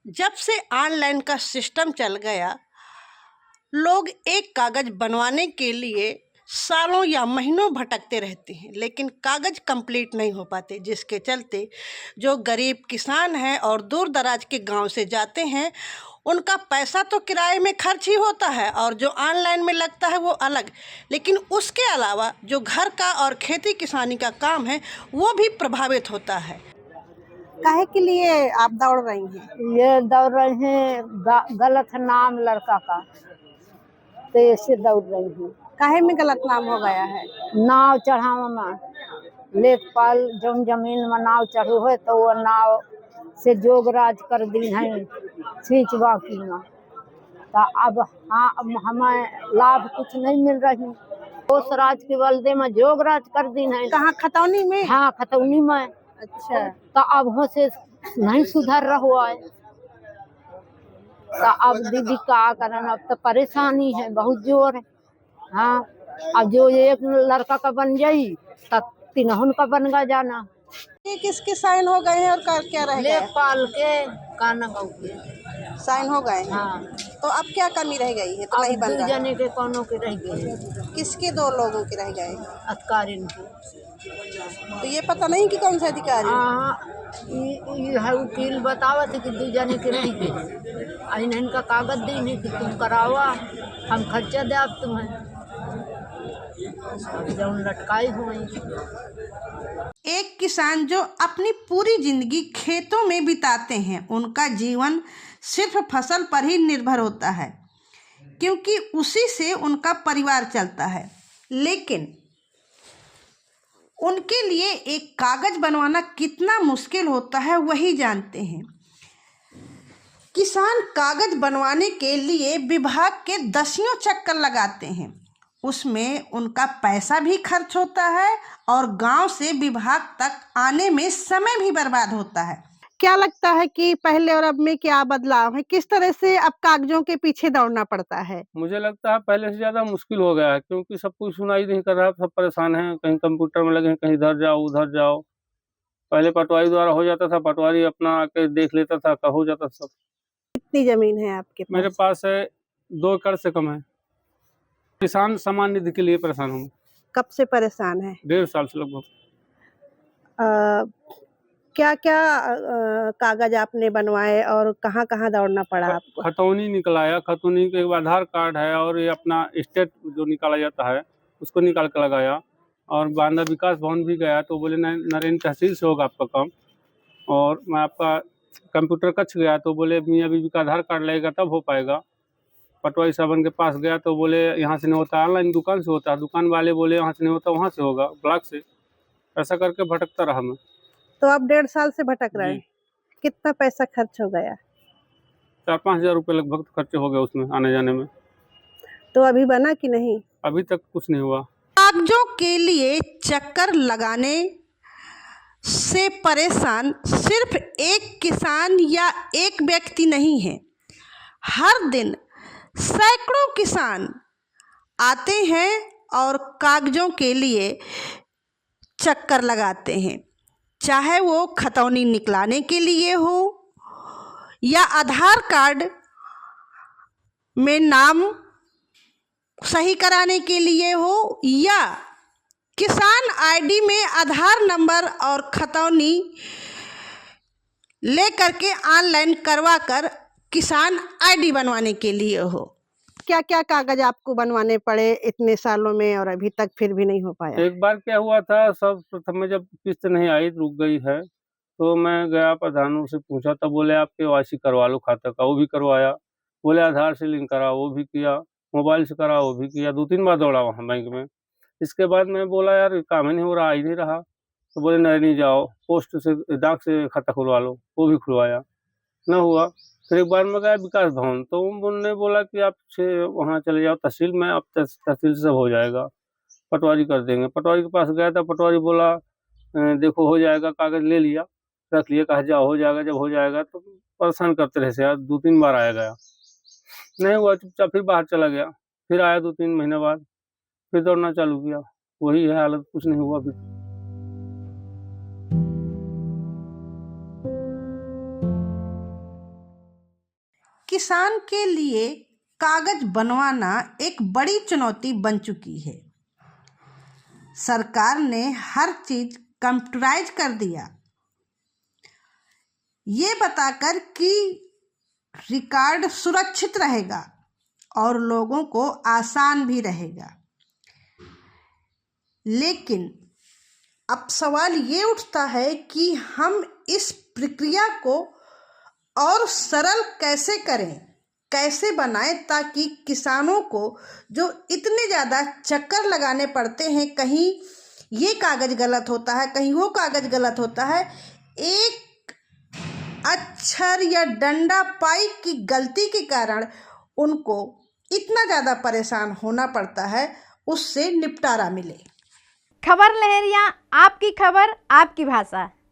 जब से ऑनलाइन का सिस्टम चल गया, लोग एक कागज बनवाने के लिए सालों या महीनों भटकते रहते हैं, लेकिन कागज कंप्लीट नहीं हो पाते, जिसके चलते जो गरीब किसान हैं और दूर दराज के गांव से जाते हैं, उनका पैसा तो किराए में खर्च ही होता है और जो ऑनलाइन में लगता है वो अलग। लेकिन उसके अलावा जो घर का और खेती किसानी का काम है वो भी प्रभावित होता है। काहे के लिए आप दौड़ रही हैं? ये दौड़ रहे हैं, गलत नाम लड़का का, तो ऐसे दौड़ रही हूँ। काहे में गलत नाम हो गया है? नाव चढ़ावा में लेखपाल जौन जमीन में नाव चढ़ू है तो वो नाव से जोगराज कर दी है सींचवा की में, तो अब हाँ हमें लाभ कुछ नहीं मिल रही। उस राज के बलदे में जोगराज कर दी है। कहाँ, खतौनी में? हाँ, खतौनी में। अच्छा, तो अब हो से नहीं सुधर रहा है, तो अब दीदी का करना, अब तो परेशानी है बहुत जोर है। हाँ, अब जो एक लड़का का बन जाई तब तीनों का बन गा जाना। ये किसके साइन हो गए हैं और क्या रह गया? लेखपाल के काना के साइन हो गए हैं। हाँ, तो अब क्या कमी रह गई है? तो अब नहीं बन दो रहा। जने के कोनो के रह गए, किसके? दो लोगों के रह गए। अधिकारिन के। तो ये पता नहीं कि कौन सा अधिकारी? हाँ, वकील बतावत कि दो जने के रह गए, इनका कागज दी कि तुम करावा, हम खर्चा दे आप तुम्हें, जौन लटकाई हुई। एक किसान जो अपनी पूरी जिंदगी खेतों में बिताते हैं, उनका जीवन सिर्फ फसल पर ही निर्भर होता है, क्योंकि उसी से उनका परिवार चलता है। लेकिन उनके लिए एक कागज बनवाना कितना मुश्किल होता है वही जानते हैं। किसान कागज बनवाने के लिए विभाग के दसियों चक्कर लगाते हैं, उसमें उनका पैसा भी खर्च होता है और गांव से विभाग तक आने में समय भी बर्बाद होता है। क्या लगता है कि पहले और अब में क्या बदलाव है? किस तरह से अब कागजों के पीछे दौड़ना पड़ता है? मुझे लगता है पहले से ज़्यादा मुश्किल हो गया है, क्योंकि सब कुछ सुनाई नहीं कर रहा, सब परेशान हैं, कहीं कंप्यूटर में लगे हैं, कहीं इधर जाओ उधर जाओ। पहले पटवारी द्वारा हो जाता था, पटवारी अपना आके देख लेता था, का हो जाता सब। कितनी जमीन है आपके पास? मेरे पास है 2 एकड़ से कम है। किसान सम्मान निधि के लिए परेशान हूँ। कब से परेशान है? 1.5 साल से लगभग। क्या क्या कागज आपने बनवाए और कहाँ कहाँ दौड़ना पड़ा आपको? खतौनी निकलाया, खतौनी के आधार कार्ड है और ये अपना स्टेट जो निकाला जाता है उसको निकाल कर लगाया, और बांदा विकास भवन भी गया तो बोले नरेंद्र तहसील से होगा आपका काम। और मैं आपका कंप्यूटर कक्ष गया तो बोले मियाँ बीवी का आधार कार्ड लगेगा तब हो पाएगा। पटवारी साहब के पास गया तो बोले यहाँ से नहीं होता, ऑनलाइन दुकान से होता है। दुकान वाले बोले यहाँ से नहीं होता, वहाँ से होगा, ब्लॉक से। ऐसा करके भटकता रहा मैं। तो आप 1.5 साल से भटक रहे हैं। कितना पैसा खर्च हो गया? 4-5 हज़ार रुपये लगभग खर्चे हो गए उसमें आने जाने में। तो अभी बना कि नहीं? अभी तक कुछ नहीं हुआ। कागजों के लिए चक्कर लगाने से परेशान सिर्फ एक किसान या एक व्यक्ति नहीं है। हर दिन सैकड़ों किसान आते हैं और कागजों के लिए चक्कर लगाते हैं, चाहे वो खतौनी निकलाने के लिए हो या आधार कार्ड में नाम सही कराने के लिए हो या किसान आईडी में आधार नंबर और खतौनी ले करके ऑनलाइन करवा कर किसान आईडी बनवाने के लिए हो। क्या क्या कागज आपको बनवाने पड़े इतने सालों में और अभी तक फिर भी नहीं हो पाया? एक बार क्या हुआ था, सब प्रथम में जब किस्त नहीं आई, रुक गई है, तो मैं गया प्रधानों से पूछा, तब बोले आप KYC करवा लो खाता का, वो भी करवाया। बोले आधार से लिंक करा, वो भी किया। मोबाइल से करा, वो भी किया। 2-3 बार दौड़ा वहाँ बैंक में। इसके बाद मैं बोला यार काम ही नहीं हो रहा, आ ही नहीं रहा। तो बोले नहीं जाओ पोस्ट से, डाक से खाता खुलवा लो, वो भी खुलवाया, न हुआ। फिर एक बार मैं गया विकास भवन, तो उन्होंने बोला कि आप वहाँ चले जाओ तहसील में, अब तहसील से सब हो जाएगा, पटवारी कर देंगे। पटवारी के पास गया था, पटवारी बोला देखो हो जाएगा, कागज ले लिया, रख लिया, कहा जाओ हो जाएगा, जब हो जाएगा। तो परेशान करते रहे यार, 2-3 बार आया गया, नहीं हुआ, चुपचाप फिर बाहर चला गया। फिर आया 2-3 महीने बाद, फिर दौड़ना चालू किया, वही है हालत, कुछ नहीं हुआ फिर। किसान के लिए कागज बनवाना एक बड़ी चुनौती बन चुकी है। सरकार ने हर चीज कंप्यूटराइज कर दिया, ये बताकर कि रिकॉर्ड सुरक्षित रहेगा और लोगों को आसान भी रहेगा। लेकिन अब सवाल ये उठता है कि हम इस प्रक्रिया को और सरल कैसे करें, कैसे बनाएं ताकि किसानों को जो इतने ज़्यादा चक्कर लगाने पड़ते हैं, कहीं ये कागज़ गलत होता है, कहीं वो कागज़ गलत होता है, एक अक्षर या डंडा पाई की गलती के कारण उनको इतना ज़्यादा परेशान होना पड़ता है, उससे निपटारा मिले। खबर लहरिया, आपकी खबर आपकी भाषा।